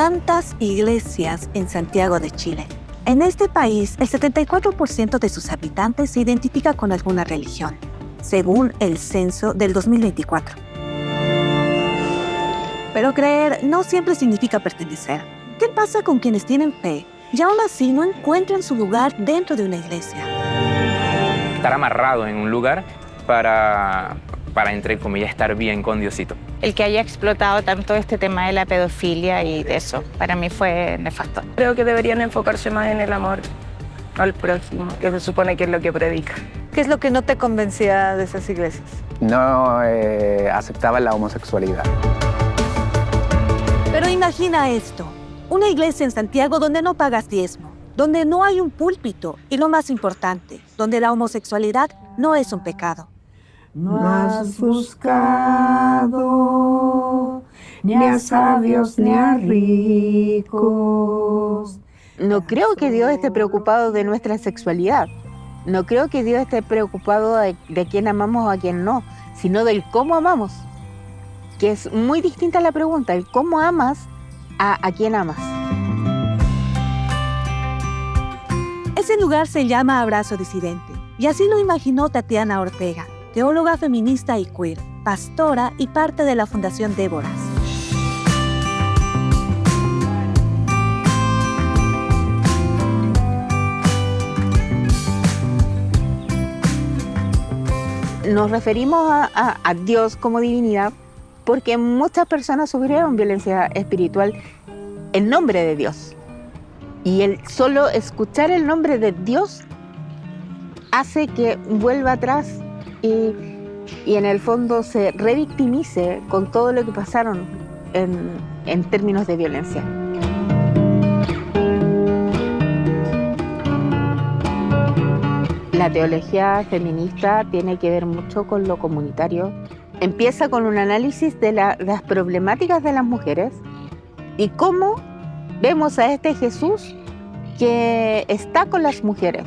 tantas iglesias en Santiago de Chile. En este país, el 74% de sus habitantes se identifica con alguna religión, según el censo del 2024. Pero creer no siempre significa pertenecer. ¿Qué pasa con quienes tienen fe y aún así no encuentran su lugar dentro de una iglesia? Estar amarrado en un lugar para entre comillas, estar bien con Diosito. El que haya explotado tanto este tema de la pedofilia y de eso, para mí fue nefasto. Creo que deberían enfocarse más en el amor al prójimo, que se supone que es lo que predica. ¿Qué es lo que no te convencía de esas iglesias? No aceptaban la homosexualidad. Pero imagina esto, una iglesia en Santiago donde no pagas diezmo, donde no hay un púlpito y lo más importante, donde la homosexualidad no es un pecado. No has buscado ni a sabios ni a ricos. No creo que Dios esté preocupado de nuestra sexualidad. No creo que Dios esté preocupado de quién amamos o a quién no, sino del cómo amamos. Que es muy distinta la pregunta, el cómo amas a quién amas. Ese lugar se llama Abrazo Disidente, y así lo imaginó Tatiana Ortega, teóloga feminista y queer, pastora y parte de la Fundación Déboras. Nos referimos a Dios como divinidad porque muchas personas sufrieron violencia espiritual en nombre de Dios. Y el solo escuchar el nombre de Dios hace que vuelva atrás y en el fondo se revictimice con todo lo que pasaron en términos de violencia. La teología feminista tiene que ver mucho con lo comunitario. Empieza con un análisis de las problemáticas de las mujeres y cómo vemos a este Jesús que está con las mujeres,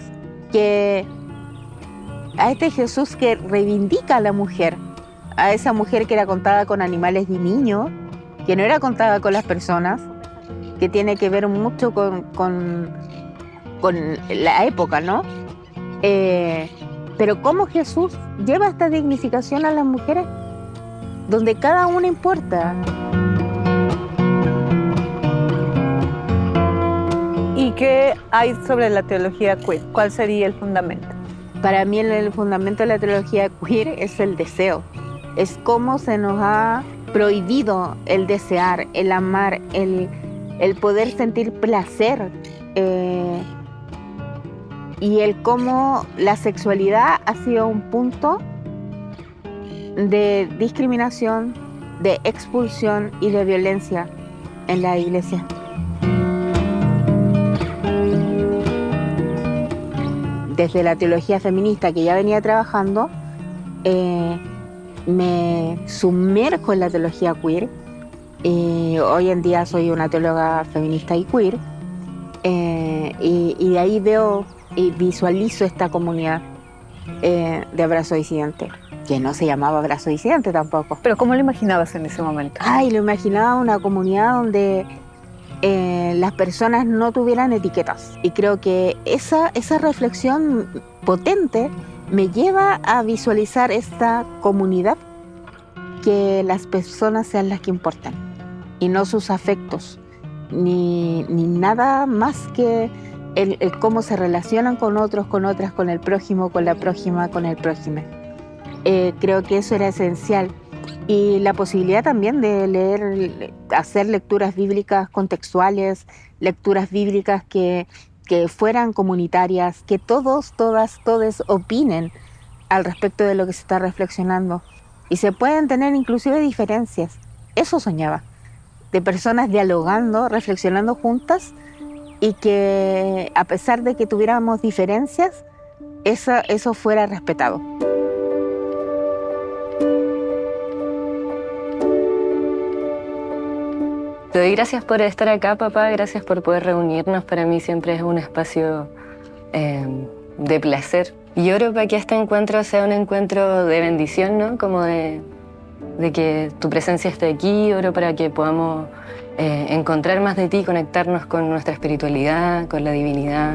a este Jesús que reivindica a la mujer, a esa mujer que era contada con animales y niños, que no era contada con las personas, que tiene que ver mucho con la época, ¿no? Pero cómo Jesús lleva esta dignificación a las mujeres, donde cada una importa. ¿Y qué hay sobre la teología queer? ¿Cuál sería el fundamento? Para mí el fundamento de la teología queer es el deseo. Es cómo se nos ha prohibido el desear, el amar, el poder sentir placer. Y el cómo la sexualidad ha sido un punto de discriminación, de expulsión y de violencia en la iglesia. Desde la teología feminista que ya venía trabajando, me sumerjo en la teología queer. Hoy en día soy una teóloga feminista y queer. Y de ahí veo y visualizo esta comunidad de Abrazo Disidente, que no se llamaba Abrazo Disidente tampoco. ¿Pero cómo lo imaginabas en ese momento? Lo imaginaba una comunidad donde las personas no tuvieran etiquetas. Y creo que esa reflexión potente me lleva a visualizar esta comunidad, que las personas sean las que importan y no sus afectos, ni nada más que el cómo se relacionan con otros, con otras, con el prójimo, con la prójima, con el prójime. Creo que eso era esencial. Y la posibilidad también de leer, hacer lecturas bíblicas contextuales, lecturas bíblicas que fueran comunitarias, que todos, todas, todes opinen al respecto de lo que se está reflexionando. Y se pueden tener inclusive diferencias. Eso soñaba, de personas dialogando, reflexionando juntas, y que a pesar de que tuviéramos diferencias, eso fuera respetado. Te doy gracias por estar acá, papá, gracias por poder reunirnos. Para mí siempre es un espacio de placer. Y oro para que este encuentro sea un encuentro de bendición, ¿no? Como de de que tu presencia esté aquí. Oro para que podamos encontrar más de ti, conectarnos con nuestra espiritualidad, con la divinidad.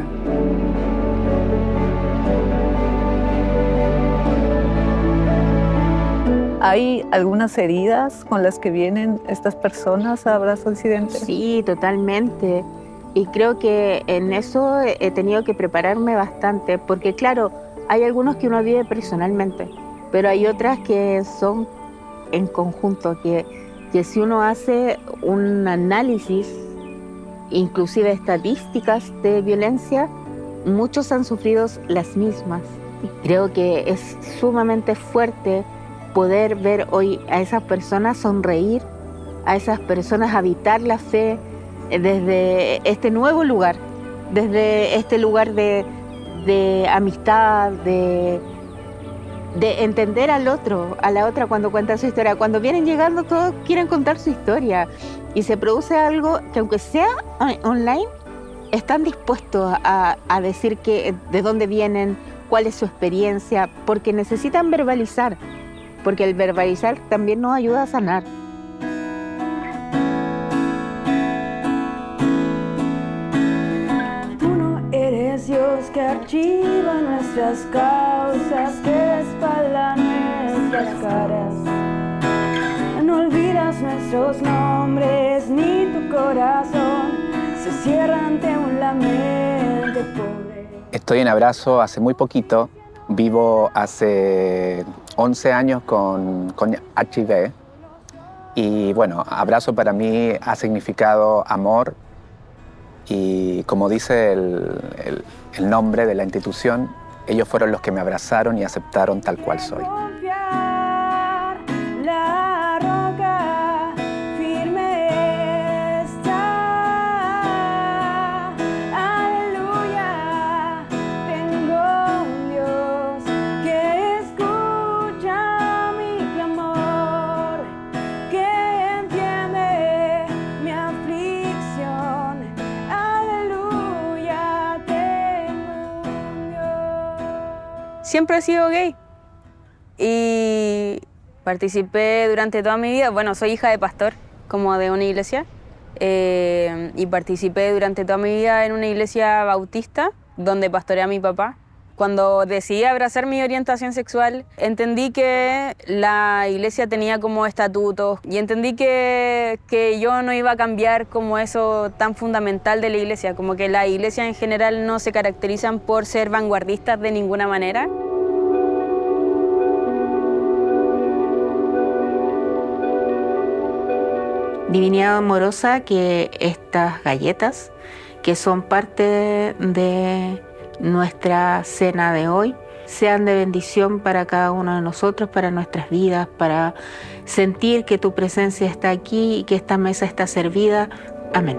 ¿Hay algunas heridas con las que vienen estas personas a Abrazo Disidente? Sí, totalmente. Y creo que en eso he tenido que prepararme bastante, porque claro, hay algunos que uno vive personalmente, pero hay otras que son en conjunto, que si uno hace un análisis, inclusive estadísticas de violencia, muchos han sufrido las mismas. Creo que es sumamente fuerte poder ver hoy a esas personas sonreír, a esas personas habitar la fe desde este nuevo lugar, desde este lugar de amistad, de entender al otro, a la otra cuando cuenta su historia. Cuando vienen llegando todos quieren contar su historia y se produce algo que aunque sea online, están dispuestos a decir de dónde vienen, cuál es su experiencia, porque necesitan verbalizar, porque el verbalizar también nos ayuda a sanar. Tú no eres Dios que archiva nuestras causas, que respalda nuestras caras. No olvidas nuestros nombres ni tu corazón se cierra ante un lamento pobre. Estoy en Abrazo hace muy poquito. Vivo hace 11 años con HIV y bueno, Abrazo para mí ha significado amor y como dice el nombre de la institución, ellos fueron los que me abrazaron y aceptaron tal cual soy. Siempre he sido gay y participé durante toda mi vida. Bueno, soy hija de pastor, como de una iglesia, y participé durante toda mi vida en una iglesia bautista donde pastoreé a mi papá. Cuando decidí abrazar mi orientación sexual, entendí que la iglesia tenía como estatutos y entendí que yo no iba a cambiar como eso tan fundamental de la iglesia, como que la iglesia en general no se caracterizan por ser vanguardistas de ninguna manera. Divinidad amorosa, que estas galletas, que son parte de nuestra cena de hoy, sean de bendición para cada uno de nosotros, para nuestras vidas, para sentir que tu presencia está aquí y que esta mesa está servida. Amén.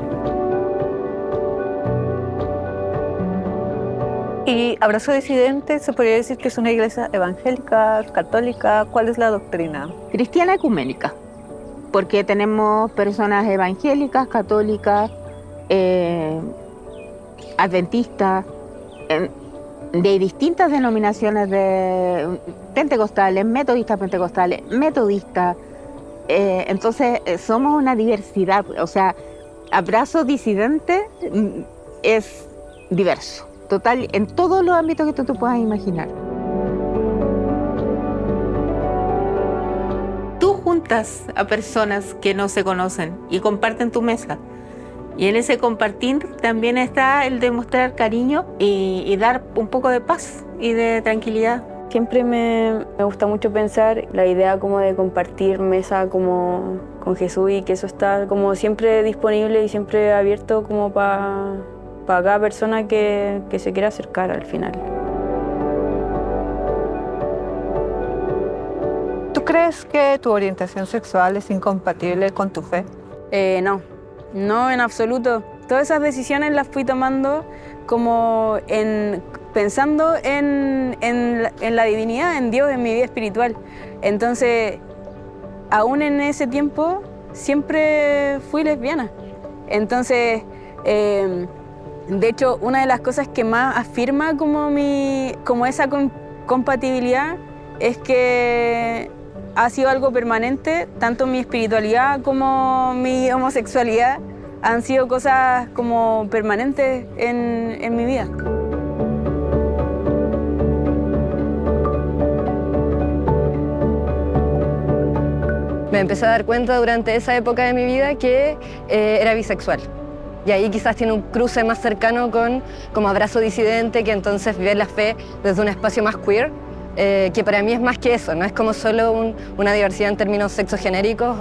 ¿Y Abrazo Disidente se podría decir que es una iglesia evangélica, católica? ¿Cuál es la doctrina? Cristiana ecuménica, porque tenemos personas evangélicas, católicas, adventistas, de distintas denominaciones de pentecostales, metodistas. Entonces somos una diversidad, o sea, Abrazo Disidente es diverso, total, en todos los ámbitos que tú te puedas imaginar. Tú juntas a personas que no se conocen y comparten tu mesa. Y en ese compartir también está el demostrar cariño y dar un poco de paz y de tranquilidad. Siempre me gusta mucho pensar la idea como de compartir mesa como con Jesús y que eso está como siempre disponible y siempre abierto como para cada persona que se quiera acercar al final. ¿Tú crees que tu orientación sexual es incompatible con tu fe? No, en absoluto. Todas esas decisiones las fui tomando como pensando en la divinidad, en Dios, en mi vida espiritual. Entonces, aún en ese tiempo, siempre fui lesbiana. Entonces, de hecho, una de las cosas que más afirma como esa compatibilidad es que ha sido algo permanente, tanto mi espiritualidad como mi homosexualidad han sido cosas como permanentes en mi vida. Me empecé a dar cuenta durante esa época de mi vida que era bisexual. Y ahí quizás tiene un cruce más cercano con como Abrazo Disidente, que entonces vive la fe desde un espacio más queer, que para mí es más que eso, no es como solo una diversidad en términos sexogenéricos,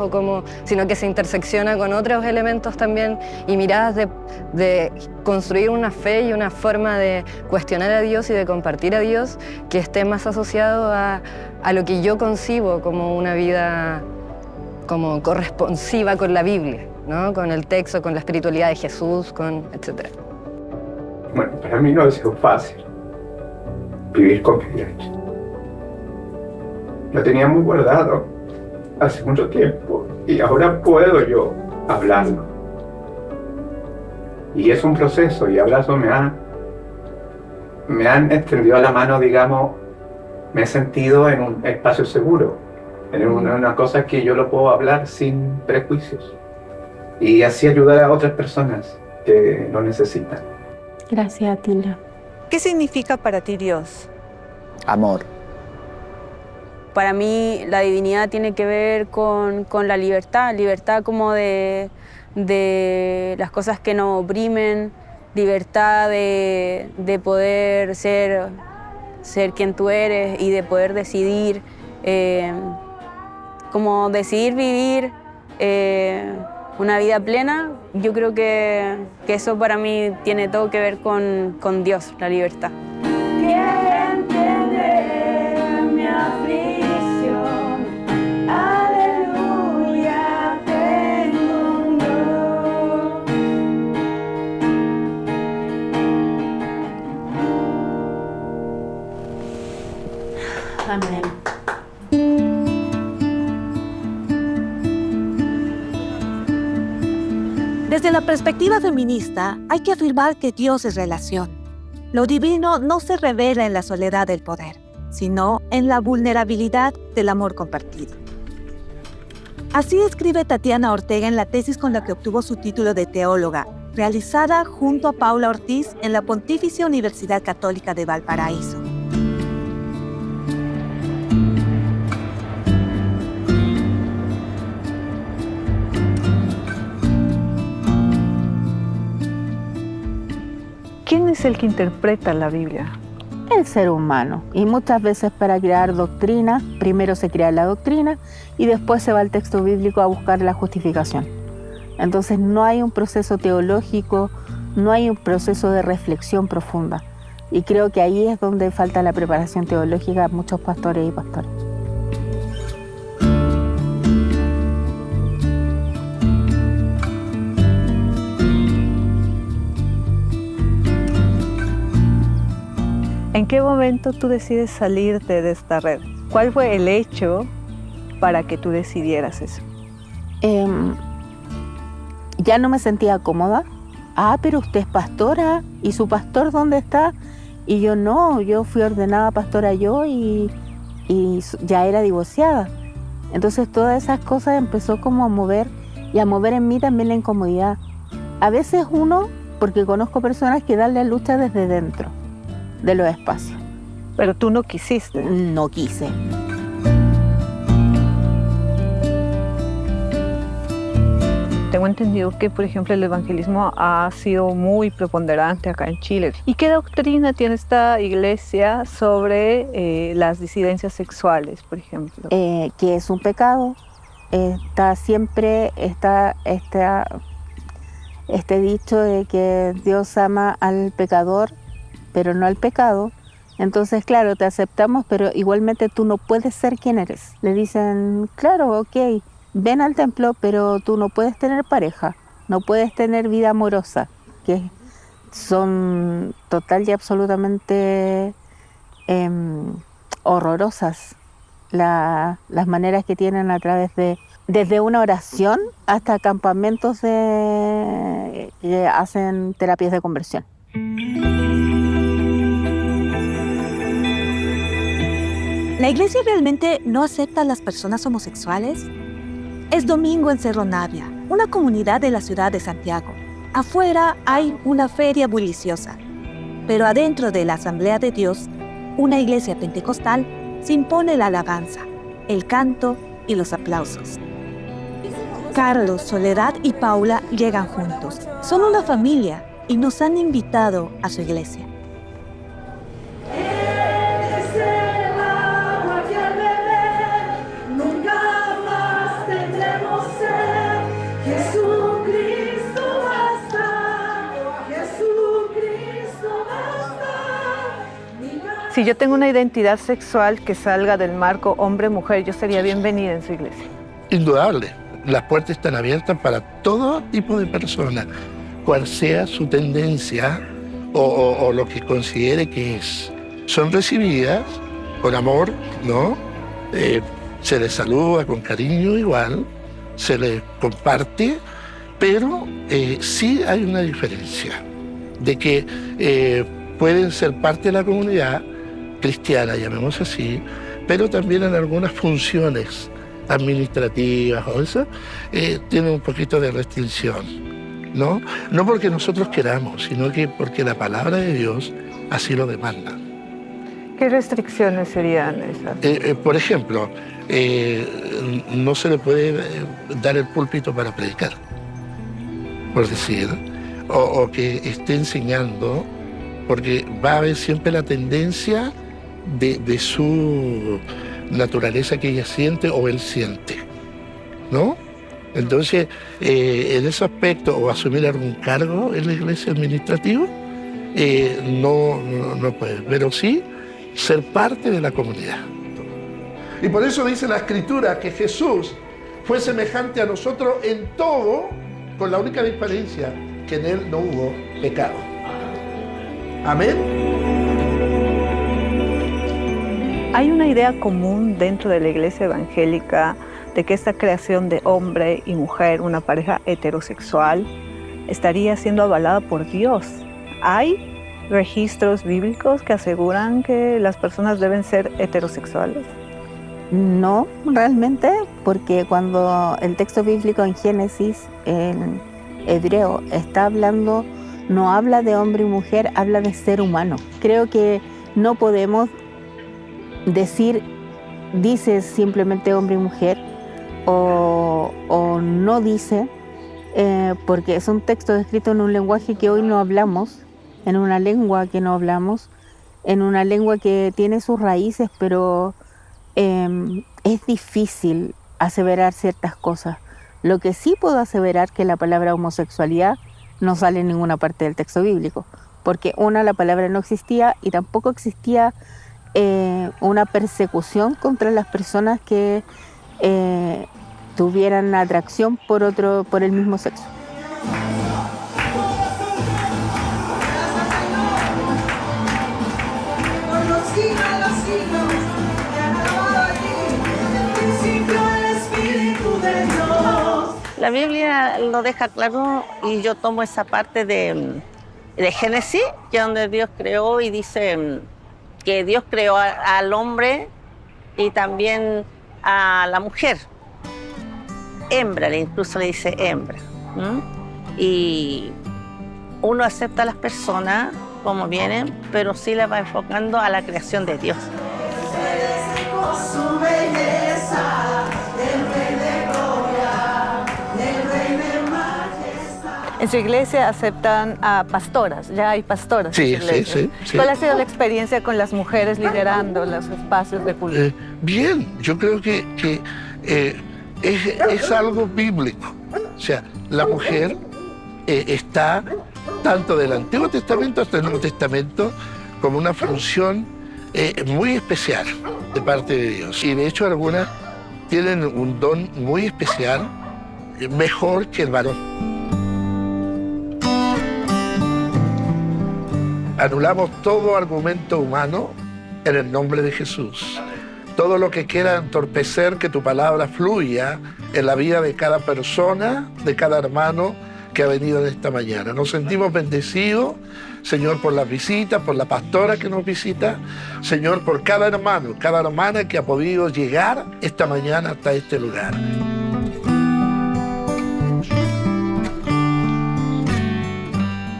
sino que se intersecciona con otros elementos también y miradas de construir una fe y una forma de cuestionar a Dios y de compartir a Dios que esté más asociado a lo que yo concibo como una vida como corresponsiva con la Biblia, ¿no? Con el texto, con la espiritualidad de Jesús, etc. Bueno, para mí no ha sido fácil vivir con VIH. Lo tenía muy guardado hace mucho tiempo y ahora puedo yo hablarlo. Y es un proceso y Abrazo me han extendido la mano, digamos, me he sentido en un espacio seguro. En una cosa que yo lo puedo hablar sin prejuicios y así ayudar a otras personas que lo necesitan. Gracias, Atila. ¿Qué significa para ti Dios? Amor. Para mí la divinidad tiene que ver con la libertad como de las cosas que nos oprimen, libertad de poder ser quien tú eres y de poder decidir, como decidir vivir una vida plena. Yo creo que eso para mí tiene todo que ver con Dios, la libertad. Quiero entender mi aflicción, aleluya, tengo un Dios. Amén. Desde la perspectiva feminista, hay que afirmar que Dios es relación. Lo divino no se revela en la soledad del poder, sino en la vulnerabilidad del amor compartido. Así escribe Tatiana Ortega en la tesis con la que obtuvo su título de teóloga, realizada junto a Paula Ortiz en la Pontificia Universidad Católica de Valparaíso. ¿Quién es el que interpreta la Biblia? El ser humano. Y muchas veces para crear doctrina, primero se crea la doctrina y después se va al texto bíblico a buscar la justificación. Entonces no hay un proceso teológico, no hay un proceso de reflexión profunda. Y creo que ahí es donde falta la preparación teológica a muchos pastores y pastoras. ¿En qué momento tú decides salirte de esta red? ¿Cuál fue el hecho para que tú decidieras eso? Ya no me sentía cómoda. Pero usted es pastora, ¿y su pastor dónde está? Y yo no, yo fui ordenada pastora yo y ya era divorciada. Entonces todas esas cosas empezó como a mover y a mover en mí también la incomodidad. A veces uno, porque conozco personas que dan la lucha desde dentro de los espacios. Pero tú no quisiste. No quise. Tengo entendido que, por ejemplo, el evangelismo ha sido muy preponderante acá en Chile. ¿Y qué doctrina tiene esta iglesia sobre las disidencias sexuales, por ejemplo? Que es un pecado. Está siempre este dicho de que Dios ama al pecador, pero no al pecado. Entonces, claro, te aceptamos, pero igualmente tú no puedes ser quien eres. Le dicen, claro, ok, ven al templo, pero tú no puedes tener pareja, no puedes tener vida amorosa, que son total y absolutamente horrorosas las maneras que tienen a través de, desde una oración hasta campamentos que hacen terapias de conversión. ¿La iglesia realmente no acepta a las personas homosexuales? Es domingo en Cerro Navia, una comunidad de la ciudad de Santiago. Afuera hay una feria bulliciosa, pero adentro de la Asamblea de Dios, una iglesia pentecostal, se impone la alabanza, el canto y los aplausos. Carlos, Soledad y Paula llegan juntos. Son una familia y nos han invitado a su iglesia. Si yo tengo una identidad sexual que salga del marco hombre-mujer, yo sería bienvenida en su iglesia. Indudable. Las puertas están abiertas para todo tipo de personas, cual sea su tendencia o lo que considere que es. Son recibidas con amor, ¿no? Se les saluda con cariño igual, se les comparte, pero sí hay una diferencia de que pueden ser parte de la comunidad cristiana, llamemos así, pero también en algunas funciones administrativas o eso, tienen un poquito de restricción, ¿no? No porque nosotros queramos, sino que porque la palabra de Dios así lo demanda. ¿Qué restricciones serían esas? Por ejemplo, no se le puede dar el púlpito para predicar, por decir, o que esté enseñando, porque va a haber siempre la tendencia de su naturaleza que ella siente o él siente, ¿no? Entonces, en ese aspecto, o asumir algún cargo en la iglesia administrativa, no puede, pero sí ser parte de la comunidad. Y por eso dice la Escritura que Jesús fue semejante a nosotros en todo, con la única diferencia que en él no hubo pecado. Amén. Hay una idea común dentro de la iglesia evangélica de que esta creación de hombre y mujer, una pareja heterosexual, estaría siendo avalada por Dios. ¿Hay registros bíblicos que aseguran que las personas deben ser heterosexuales? No, realmente, porque cuando el texto bíblico en Génesis, en hebreo, está hablando, no habla de hombre y mujer, habla de ser humano. Creo que no podemos dice simplemente hombre y mujer, o no dice, porque es un texto escrito en un lenguaje que hoy no hablamos, en una lengua que no hablamos, en una lengua que tiene sus raíces, pero es difícil aseverar ciertas cosas. Lo que sí puedo aseverar que la palabra homosexualidad no sale en ninguna parte del texto bíblico, porque la palabra no existía y tampoco existía una persecución contra las personas que tuvieran atracción por el mismo sexo. La Biblia lo deja claro y yo tomo esa parte de Génesis, que es donde Dios creó y dice que Dios creó al hombre y también a la mujer. Hembra, incluso le dice hembra. Y uno acepta a las personas como vienen, pero sí la va enfocando a la creación de Dios. Su belleza, del Rey de Gloria, del Rey de Majestad. En su iglesia aceptan a pastoras, ya hay pastoras. Sí, en su iglesia. sí. ¿Cuál ha sido la experiencia con las mujeres liderando los espacios de culto? Bien, yo creo que es algo bíblico. O sea, la mujer está tanto del Antiguo Testamento hasta el Nuevo Testamento como una función muy especial de parte de Dios. Y de hecho algunas tienen un don muy especial, mejor que el varón. Anulamos todo argumento humano en el nombre de Jesús. Todo lo que quiera entorpecer que tu palabra fluya en la vida de cada persona, de cada hermano, que ha venido en esta mañana. Nos sentimos bendecidos, Señor, por las visitas, por la pastora que nos visita, Señor, por cada hermano, cada hermana que ha podido llegar esta mañana hasta este lugar.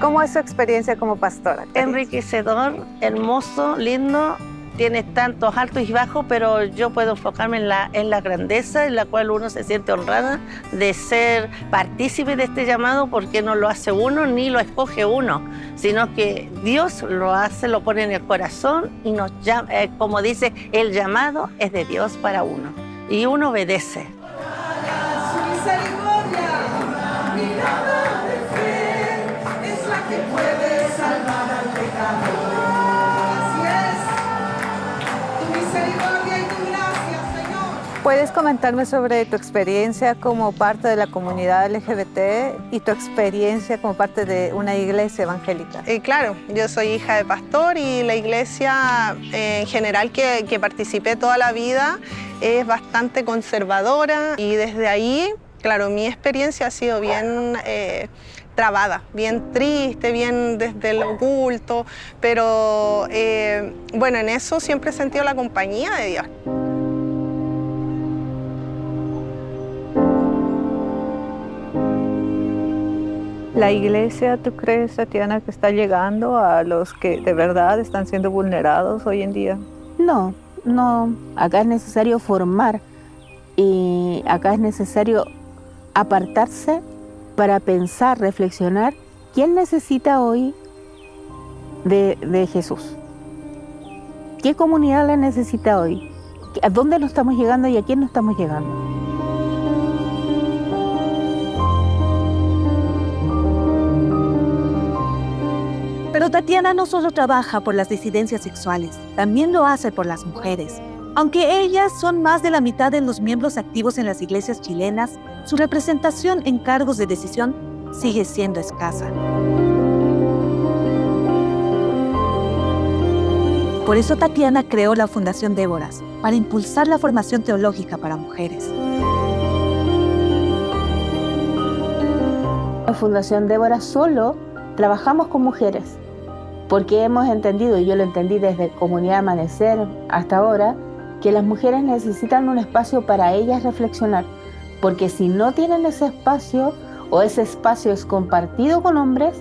¿Cómo es su experiencia como pastora? Enriquecedor, hermoso, lindo. Tiene tantos altos y bajos, pero yo puedo enfocarme en la grandeza en la cual uno se siente honrada de ser partícipe de este llamado, porque no lo hace uno ni lo escoge uno, sino que Dios lo hace, lo pone en el corazón y nos llama, como dice, el llamado es de Dios para uno y uno obedece. Su misericordia, mirada de fe, es la que puede salvar al pecador. ¿Puedes comentarme sobre tu experiencia como parte de la comunidad LGBT y tu experiencia como parte de una iglesia evangélica? Claro, yo soy hija de pastor y la iglesia en general que participé toda la vida es bastante conservadora y desde ahí, claro, mi experiencia ha sido bien trabada, bien triste, bien desde lo oculto, pero bueno, en eso siempre he sentido la compañía de Dios. ¿La iglesia, tú crees, Tatiana, que está llegando a los que de verdad están siendo vulnerados hoy en día? No, no. Acá es necesario formar y acá es necesario apartarse para pensar, reflexionar. ¿Quién necesita hoy de Jesús? ¿Qué comunidad la necesita hoy? ¿A dónde no estamos llegando y a quién no estamos llegando? Pero Tatiana no solo trabaja por las disidencias sexuales, también lo hace por las mujeres. Aunque ellas son más de la mitad de los miembros activos en las iglesias chilenas, su representación en cargos de decisión sigue siendo escasa. Por eso Tatiana creó la Fundación Déboras, para impulsar la formación teológica para mujeres. La Fundación Déboras solo trabajamos con mujeres, porque hemos entendido, y yo lo entendí desde Comunidad Amanecer hasta ahora, que las mujeres necesitan un espacio para ellas reflexionar, porque si no tienen ese espacio, o ese espacio es compartido con hombres,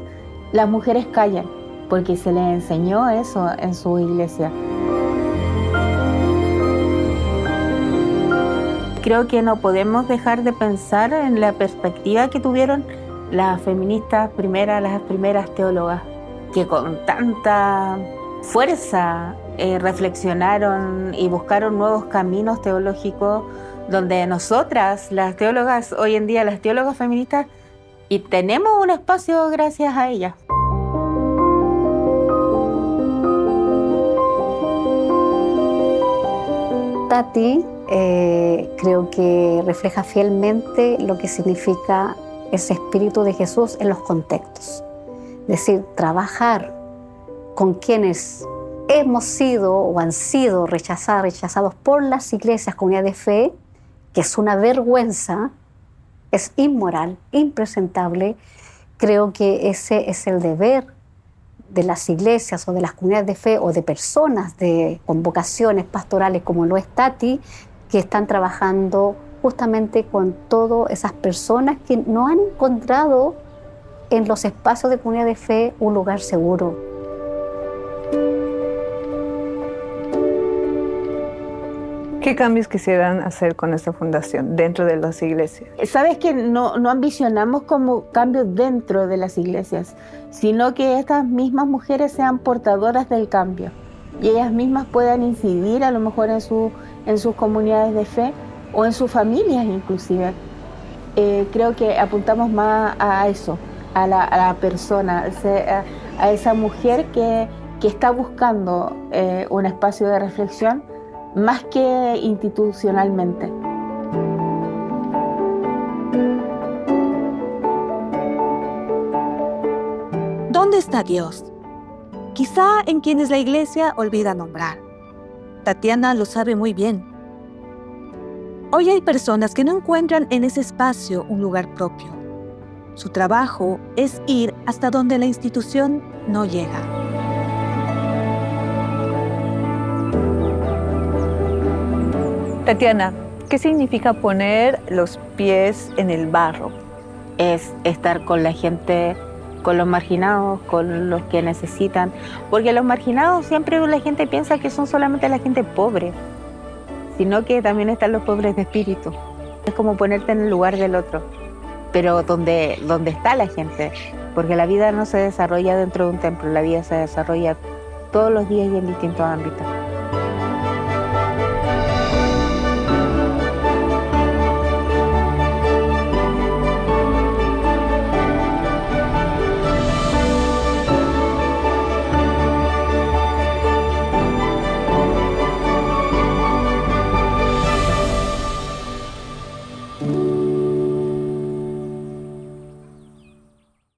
las mujeres callan, porque se les enseñó eso en su iglesia. Creo que no podemos dejar de pensar en la perspectiva que tuvieron las feministas primeras, las primeras teólogas, que con tanta fuerza reflexionaron y buscaron nuevos caminos teológicos, donde nosotras, las teólogas, hoy en día las teólogas feministas, y tenemos un espacio gracias a ellas. Tati creo que refleja fielmente lo que significa ese espíritu de Jesús en los contextos. Es decir, trabajar con quienes hemos sido o han sido rechazados por las iglesias, comunidades de fe, que es una vergüenza, es inmoral, impresentable. Creo que ese es el deber de las iglesias o de las comunidades de fe o de personas con vocaciones pastorales como lo es Tati, que están trabajando justamente con todas esas personas que no han encontrado en los espacios de comunidad de fe un lugar seguro. ¿Qué cambios quisieran hacer con esta fundación dentro de las iglesias? Sabes que no ambicionamos como cambios dentro de las iglesias, sino que estas mismas mujeres sean portadoras del cambio y ellas mismas puedan incidir a lo mejor en sus comunidades de fe o en sus familias inclusive. Creo que apuntamos más a eso, a la persona, a esa mujer que está buscando un espacio de reflexión más que institucionalmente. ¿Dónde está Dios? Quizá en quienes la iglesia olvida nombrar. Tatiana lo sabe muy bien. Hoy hay personas que no encuentran en ese espacio un lugar propio. Su trabajo es ir hasta donde la institución no llega. Tatiana, ¿qué significa poner los pies en el barro? Es estar con la gente, con los marginados, con los que necesitan, porque los marginados siempre la gente piensa que son solamente la gente pobre, sino que también están los pobres de espíritu. Es como ponerte en el lugar del otro, pero donde está la gente, porque la vida no se desarrolla dentro de un templo, la vida se desarrolla todos los días y en distintos ámbitos.